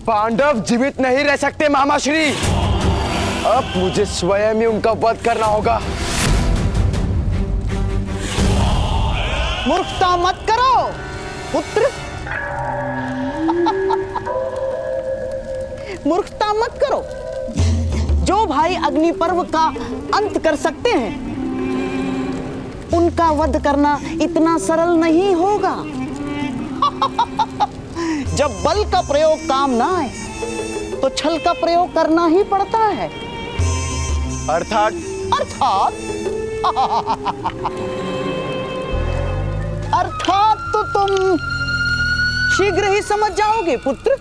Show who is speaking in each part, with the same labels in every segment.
Speaker 1: पांडव जीवित नहीं रह सकते मामाश्री। अब मुझे स्वयं ही उनका वध करना होगा।
Speaker 2: मूर्खता मत करो पुत्र। मूर्खता मत करो। जो भाई अग्नि पर्व का अंत कर सकते हैं, उनका वध करना इतना सरल नहीं होगा। जब बल का प्रयोग काम ना आए तो छल का प्रयोग करना ही पड़ता है।
Speaker 1: अर्थात
Speaker 2: तो तुम शीघ्र ही समझ जाओगे पुत्र।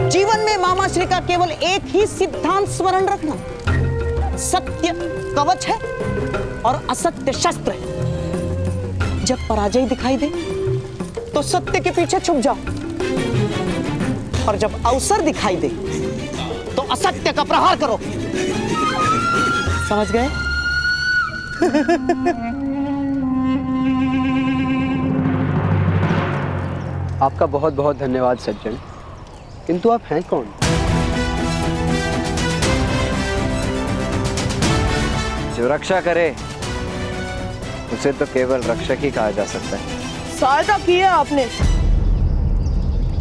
Speaker 2: जीवन में मामाश्री का केवल एक ही सिद्धांत स्मरण रखना, सत्य कवच है और असत्य शस्त्र है। जब पराजय दिखाई दे तो सत्य के पीछे छुप जाओ, और जब अवसर दिखाई दे तो असत्य का प्रहार करो। समझ गए?
Speaker 3: आपका बहुत बहुत धन्यवाद सज्जन, किंतु आप हैं कौन?
Speaker 4: जो रक्षा करे उसे तो केवल रक्षक ही कहा जा सकता है।
Speaker 5: सहायता की है आपने,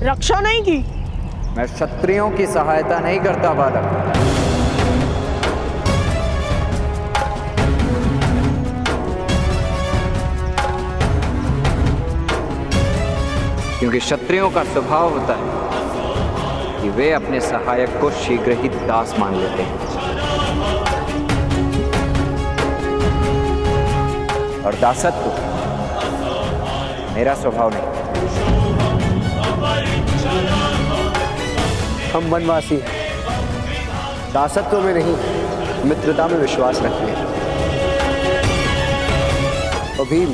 Speaker 5: रक्षा नहीं की।
Speaker 4: मैं क्षत्रियों की सहायता नहीं करता बालक। क्योंकि क्षत्रियों का स्वभाव होता है कि वे अपने सहायक को शीघ्र ही दास मान लेते हैं, और दासत्व मेरा स्वभाव नहीं।
Speaker 3: हम वनवासी हैं, दासत्व में नहीं मित्रता में विश्वास रखते हैं। और भीम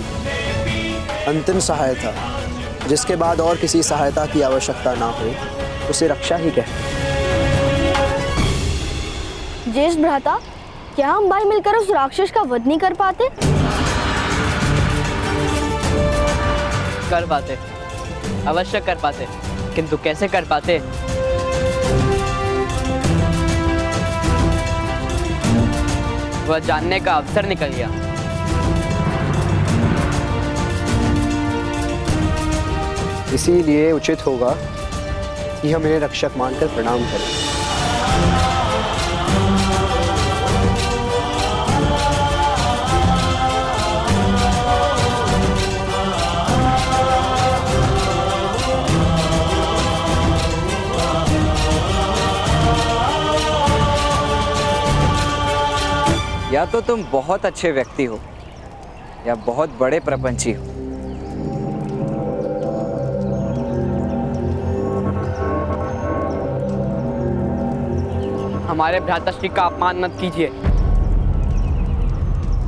Speaker 3: अंतिम सहायता, जिसके बाद और किसी सहायता की आवश्यकता ना हो, उसे रक्षा ही कहते हैं।
Speaker 6: ज्येष्ठ भ्राता, क्या हम भाई मिलकर उस राक्षस का वध नहीं कर पाते?
Speaker 7: कर पाते, अवश्य कर पाते, किंतु कैसे कर पाते? वह जानने का अवसर निकल गया।
Speaker 3: इसीलिए उचित होगा कि हम इन्हें रक्षक मानकर प्रणाम करें।
Speaker 4: या तो तुम बहुत अच्छे व्यक्ति हो या बहुत बड़े प्रपंची हो।
Speaker 7: हमारे भ्राताश्री का अपमान मत कीजिए,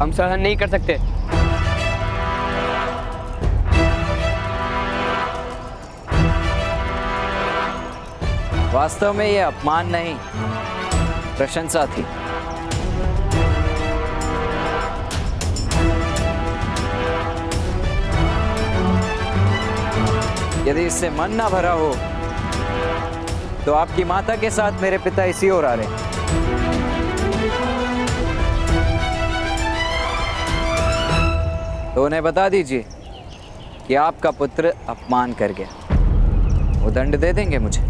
Speaker 7: हम सहन नहीं कर सकते।
Speaker 4: वास्तव में यह अपमान नहीं, प्रशंसा थी। यदि इससे मन ना भरा हो तो आपकी माता के साथ मेरे पिता इसी ओर आ रहे हैं। तो उन्हें बता दीजिए कि आपका पुत्र अपमान कर गया। वो दंड दे देंगे मुझे,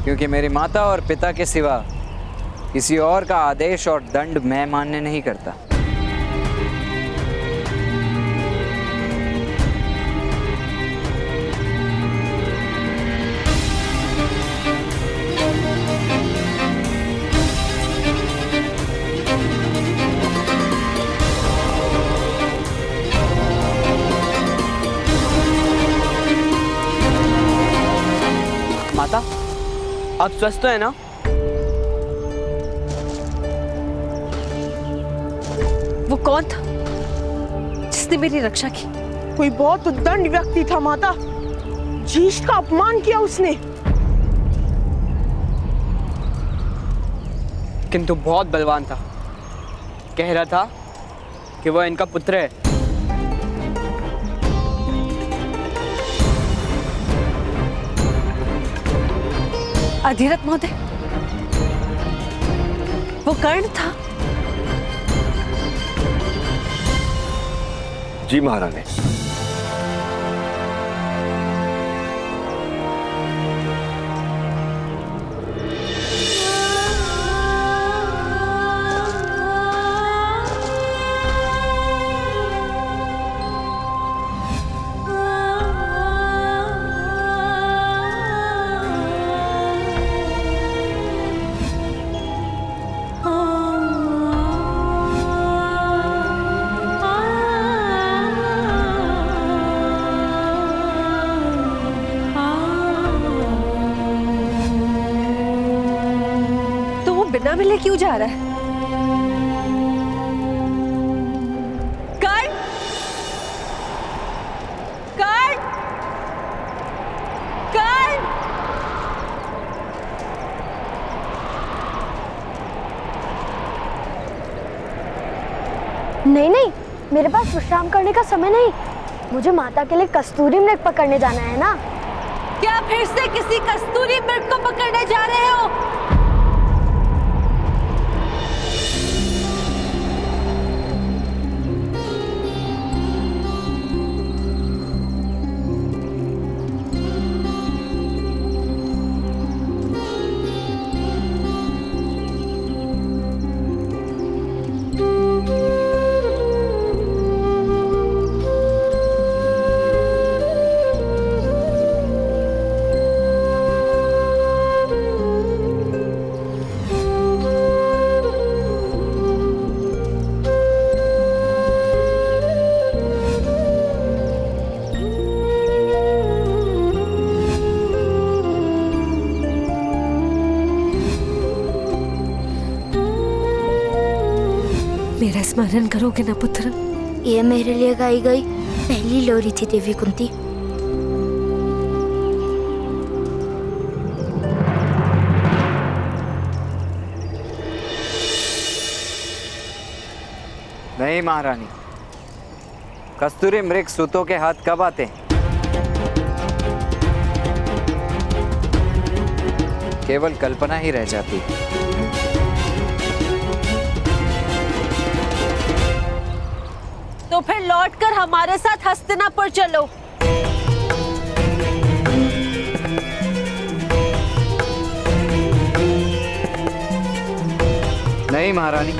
Speaker 4: क्योंकि मेरी माता और पिता के सिवा किसी और का आदेश और दंड मैं मान्य नहीं करता।
Speaker 7: माता, आप स्वस्थ तो है ना?
Speaker 5: वो कौन था जिसने मेरी रक्षा की? कोई बहुत उद्दंड व्यक्ति था माता, ज्येष्ठ का अपमान किया उसने।
Speaker 7: किंतु बहुत बलवान था, कह रहा था कि वह इनका पुत्र है।
Speaker 5: अधिरथ महोदय, वो कर्ण था?
Speaker 8: जी महारानी।
Speaker 5: बिना मिले क्यों जा रहा है? कर्ण! कर्ण! कर्ण!
Speaker 6: नहीं नहीं, मेरे पास विश्राम करने का समय नहीं। मुझे माता के लिए कस्तूरी मृग पकड़ने जाना है ना।
Speaker 5: क्या फिर से किसी कस्तूरी मृग को पकड़ने जा रहे हो? मेरा स्मरण करोगे ना पुत्र?
Speaker 6: ये मेरे लिए गाई गई पहली लोरी थी देवी कुंती।
Speaker 4: नहीं महारानी, कस्तूरी मृग सूतों के हाथ कब आते हैं? केवल कल्पना ही रह जाती है।
Speaker 5: तो फिर लौटकर हमारे साथ हस्तिनापुर चलो।
Speaker 4: नहीं महारानी,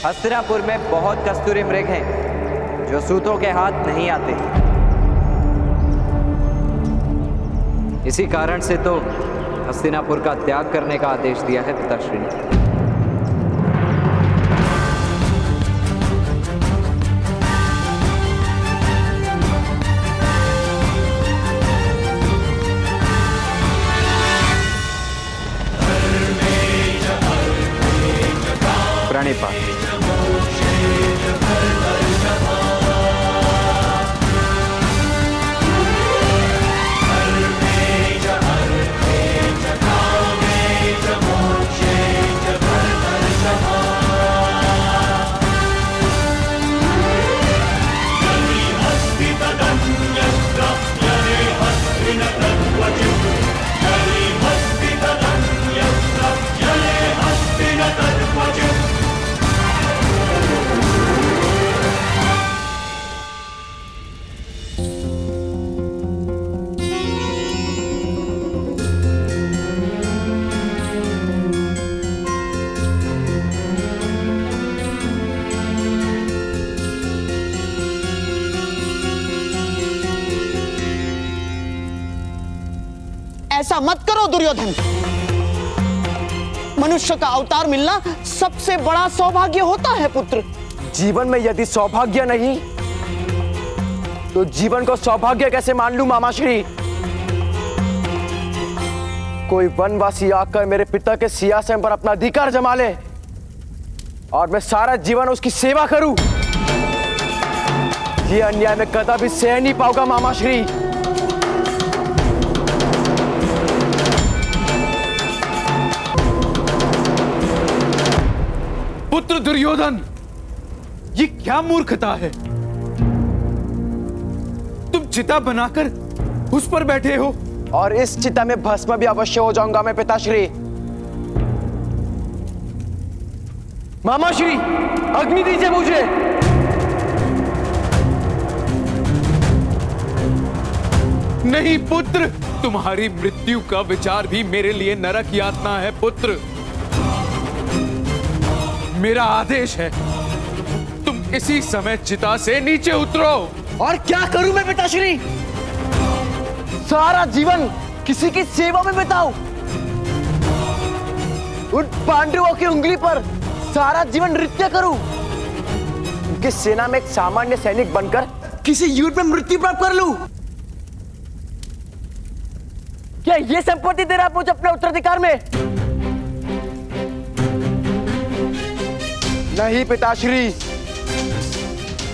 Speaker 4: हस्तिनापुर में बहुत कस्तूरी मृग हैं जो सूतों के हाथ नहीं आते। इसी कारण से तो हस्तिनापुर का त्याग करने का आदेश दिया है पिताश्री ने। प्रणिपात।
Speaker 2: ऐसा मत करो दुर्योधन। मनुष्य का अवतार मिलना सबसे बड़ा सौभाग्य होता है पुत्र।
Speaker 1: जीवन में यदि सौभाग्य नहीं तो जीवन को सौभाग्य कैसे मान लूं मामाश्री? कोई वनवासी आकर मेरे पिता के सिंहासन पर अपना अधिकार जमा ले और मैं सारा जीवन उसकी सेवा करूं, ये अन्याय मैं कदापि सह नहीं पाऊंगा मामाश्री।
Speaker 9: पुत्र दुर्योधन, ये क्या मूर्खता है?
Speaker 8: चिता बनाकर उस पर बैठे हो।
Speaker 1: और इस चिता में भस्म भी अवश्य हो जाऊंगा मैं पिताश्री। मामाश्री, अग्नि दीजिए मुझे।
Speaker 8: नहीं पुत्र, तुम्हारी मृत्यु का विचार भी मेरे लिए नरक यातना है पुत्र। मेरा आदेश है, तुम इसी समय चिता से नीचे उतरो।
Speaker 1: और क्या करूं मैं पिताश्री? सारा जीवन किसी की सेवा में बिताऊं? उन पांडवों की उंगली पर सारा जीवन नृत्य करूं? उनकी सेना में एक सामान्य सैनिक बनकर किसी युद्ध में मृत्यु प्राप्त कर लूं? क्या ये संपत्ति दे रहा है मुझे अपने उत्तराधिकार में? नहीं पिताश्री,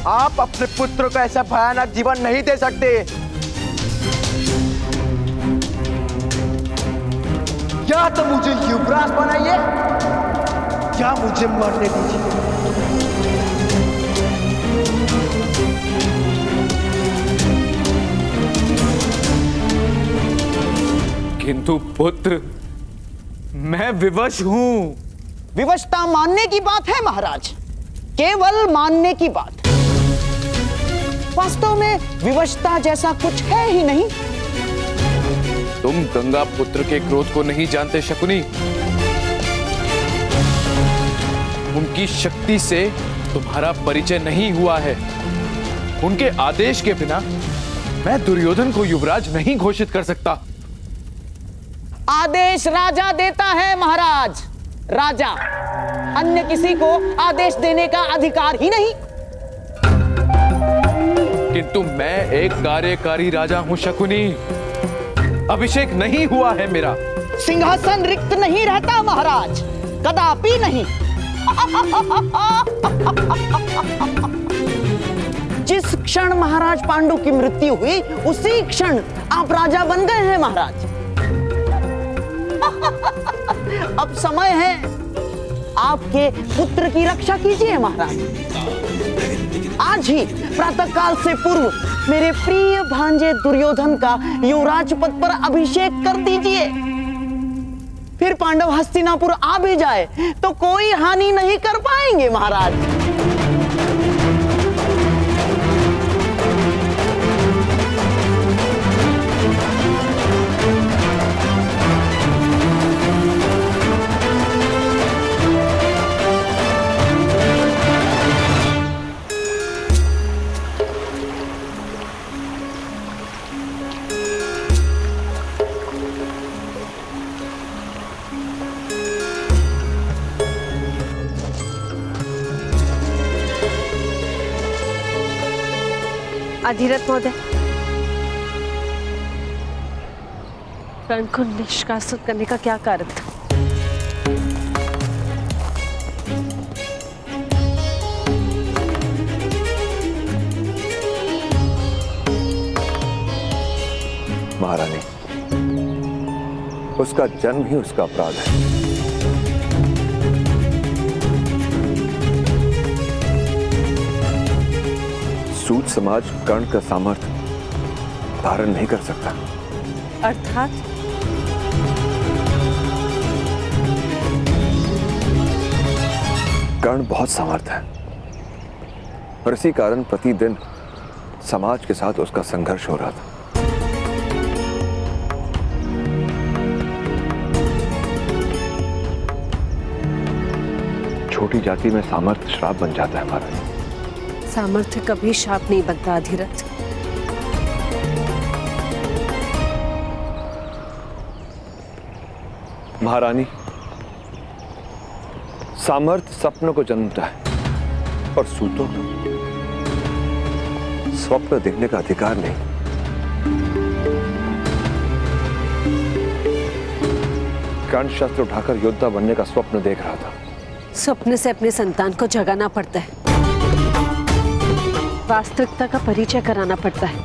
Speaker 1: आप अपने पुत्र को ऐसा भयानक जीवन नहीं दे सकते। या तो मुझे युवराज बनाइए या मुझे मरने दीजिए।
Speaker 8: किंतु पुत्र, मैं विवश हूं।
Speaker 2: विवशता मानने की बात है महाराज, केवल मानने की बात। वास्तव में विवशता जैसा कुछ है ही नहीं।
Speaker 8: तुम गंगा पुत्र के क्रोध को नहीं जानते शकुनी। उनकी शक्ति से तुम्हारा परिचय नहीं हुआ है। उनके आदेश के बिना मैं दुर्योधन को युवराज नहीं घोषित कर सकता।
Speaker 2: आदेश राजा देता है महाराज, राजा। अन्य किसी को आदेश देने का अधिकार ही नहीं।
Speaker 8: किंतु मैं एक कार्यकारी राजा हूं शकुनी। अभिषेक नहीं हुआ है मेरा।
Speaker 2: सिंहासन रिक्त नहीं रहता महाराज, कदापि नहीं। जिस क्षण महाराज पांडु की मृत्यु हुई, उसी क्षण आप राजा बन गए हैं महाराज। अब समय है, आपके पुत्र की रक्षा कीजिए महाराज। आज ही प्रातःकाल से पूर्व मेरे प्रिय भांजे दुर्योधन का युवराज पद पर अभिषेक कर दीजिए। फिर पांडव हस्तिनापुर आ भी जाए तो कोई हानि नहीं कर पाएंगे महाराज।
Speaker 5: अधिरथ महोदय, कर्ण को निष्कासित करने का क्या कारण था?
Speaker 9: महारानी, उसका जन्म ही उसका अपराध है। सूत समाज कर्ण का सामर्थ्य धारण नहीं कर सकता।
Speaker 5: अर्थात
Speaker 9: कर्ण बहुत सामर्थ्य है और इसी कारण प्रतिदिन समाज के साथ उसका संघर्ष हो रहा था। छोटी जाति में सामर्थ्य श्राप बन जाता है महाराज।
Speaker 5: सामर्थ्य कभी शाप नहीं बनता अधिरथ।
Speaker 9: महारानी, सामर्थ्य सपनों को जन्मता है और सूतों को स्वप्न देखने का अधिकार नहीं। कर्ण शस्त्र उठाकर योद्धा बनने का स्वप्न देख रहा था।
Speaker 5: स्वप्न से अपने संतान को जगाना पड़ता है, वास्तविकता का परिचय कराना पड़ता है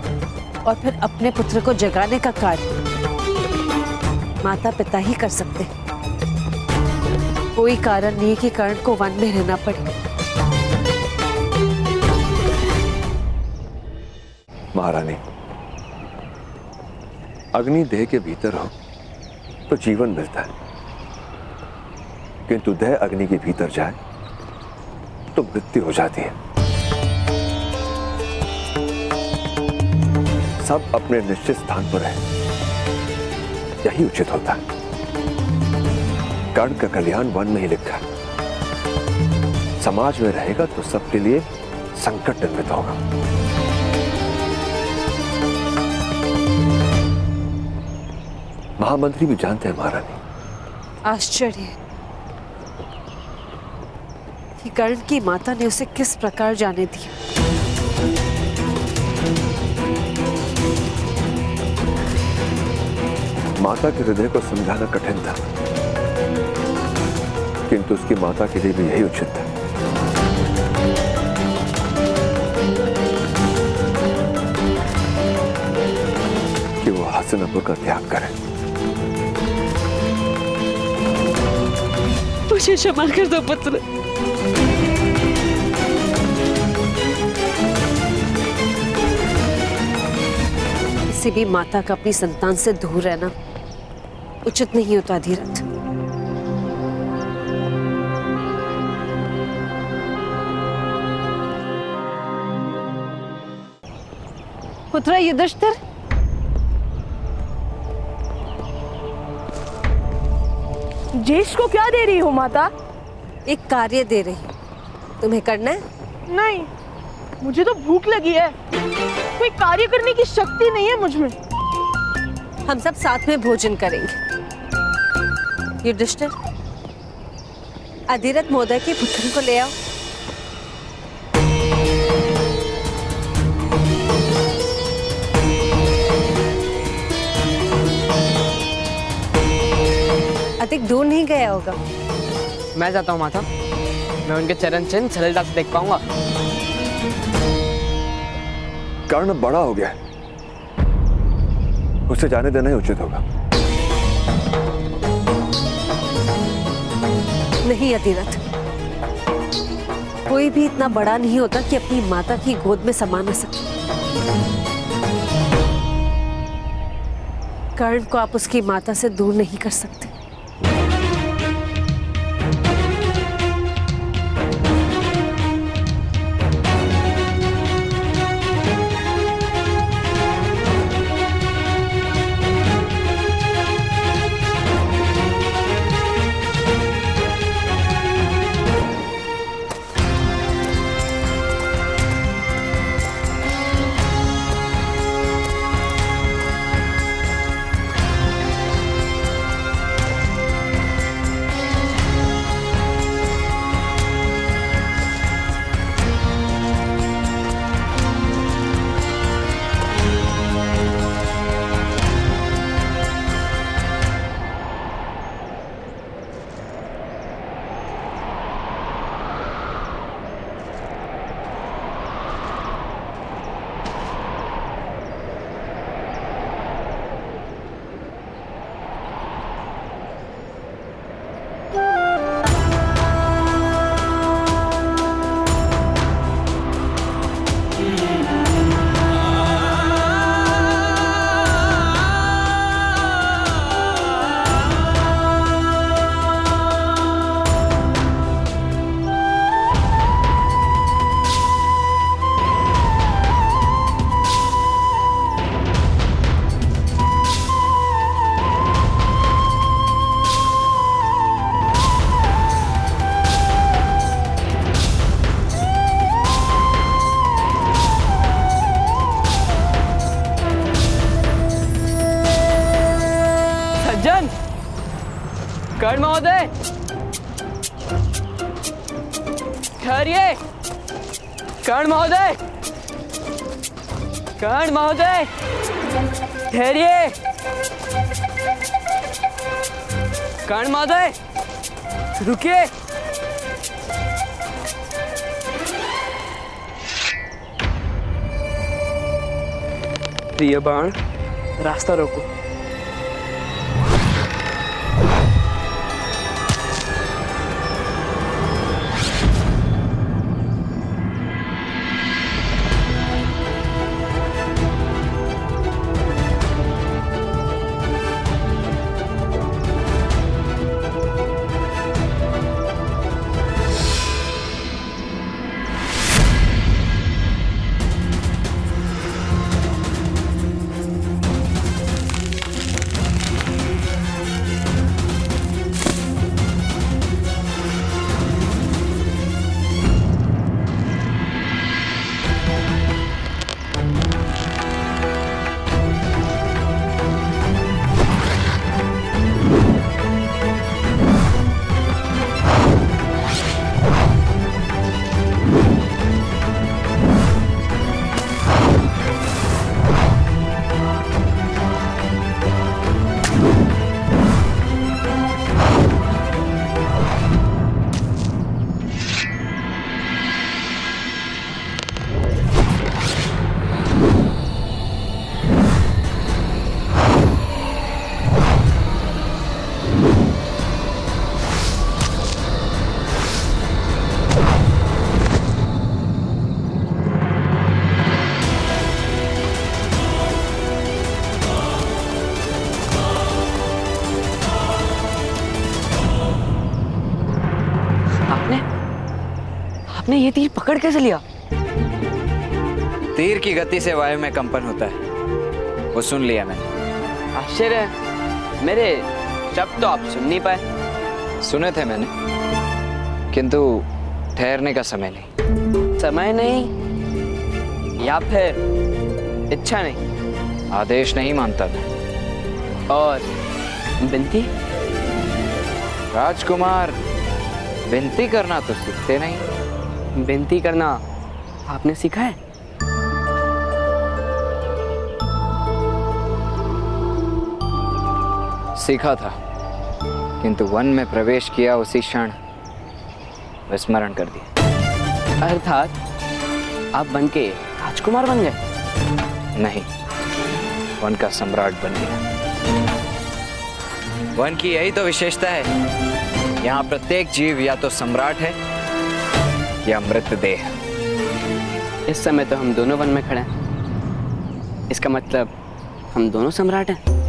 Speaker 5: और फिर अपने पुत्र को जगाने का कार्य माता पिता ही कर सकते हैं। कोई कारण नहीं कि कर्ण को वन में रहना पड़े।
Speaker 9: महारानी, अग्नि देह के भीतर हो तो जीवन मिलता है, किंतु देह अग्नि के भीतर जाए तो मृत्यु हो जाती है। सब अपने निश्चित स्थान पर है, यही उचित होता है। कर्ण का कल्याण वन में ही लिखा है। समाज में रहेगा तो सबके लिए संकट निर्मित होगा। महामंत्री भी जानते हैं महारानी।
Speaker 5: आश्चर्य है कि कर्ण की माता ने उसे किस प्रकार जाने दिया।
Speaker 9: माता के हृदय को समझाना कठिन था, किंतु उसकी माता के लिए भी यही उचित था। कि वो हस्तिनापुर का त्याग करे।
Speaker 5: मुझे क्षमा कर दो पुत्र। किसी भी माता का अपनी संतान से दूर रहना उचित नहीं होता धीरथ। पुत्र युधिष्ठिर,
Speaker 10: जेश को क्या दे रही हो माता?
Speaker 5: एक कार्य दे रही हूं, तुम्हें करना है?
Speaker 10: नहीं, मुझे तो भूख लगी है। कोई कार्य करने की शक्ति नहीं है मुझ में।
Speaker 5: हम सब साथ में भोजन करेंगे। युधिष्ठिर, अधिरथ महोदय के पुत्र को ले आओ। अधिक दूर नहीं गया होगा।
Speaker 7: मैं जाता हूँ माता, मैं उनके चरण चिन्ह सरलता से देख पाऊंगा।
Speaker 9: कर्ण बड़ा हो गया है, उसे जाने देना ही उचित होगा।
Speaker 5: नहीं अधिरथ, कोई भी इतना बड़ा नहीं होता कि अपनी माता की गोद में समा न सके। कर्ण को आप उसकी माता से दूर नहीं कर सकते।
Speaker 7: कर्ण महोदय, ठहरिए। कर्ण महोदय, कर्ण महोदय, ठहरिए। कर्ण महोदय, रुकिए। प्रिय बाण, रास्ता रोको। आपने ये तीर पकड़ कैसे लिया?
Speaker 4: तीर की गति से वायु में कंपन होता है, वो सुन लिया मैंने।
Speaker 7: आश्चर्य है, मेरे शब्द तो आप सुन नहीं पाए।
Speaker 4: सुने थे मैंने, किंतु ठहरने का समय नहीं।
Speaker 7: समय नहीं या फिर इच्छा नहीं?
Speaker 4: आदेश नहीं मानता मैं।
Speaker 7: और विनती?
Speaker 4: राजकुमार विनती करना तो सीखते नहीं।
Speaker 7: विनती करना आपने सीखा है?
Speaker 4: सीखा था, किंतु वन में प्रवेश किया उसी क्षण विस्मरण कर दिया।
Speaker 7: अर्थात आप वन के राजकुमार बन गए?
Speaker 4: नहीं, वन का सम्राट बन गया। वन की यही तो विशेषता है, यहाँ प्रत्येक जीव या तो सम्राट है या मृतदेह।
Speaker 7: इस समय तो हम दोनों वन में खड़े हैं। इसका मतलब हम दोनों सम्राट हैं।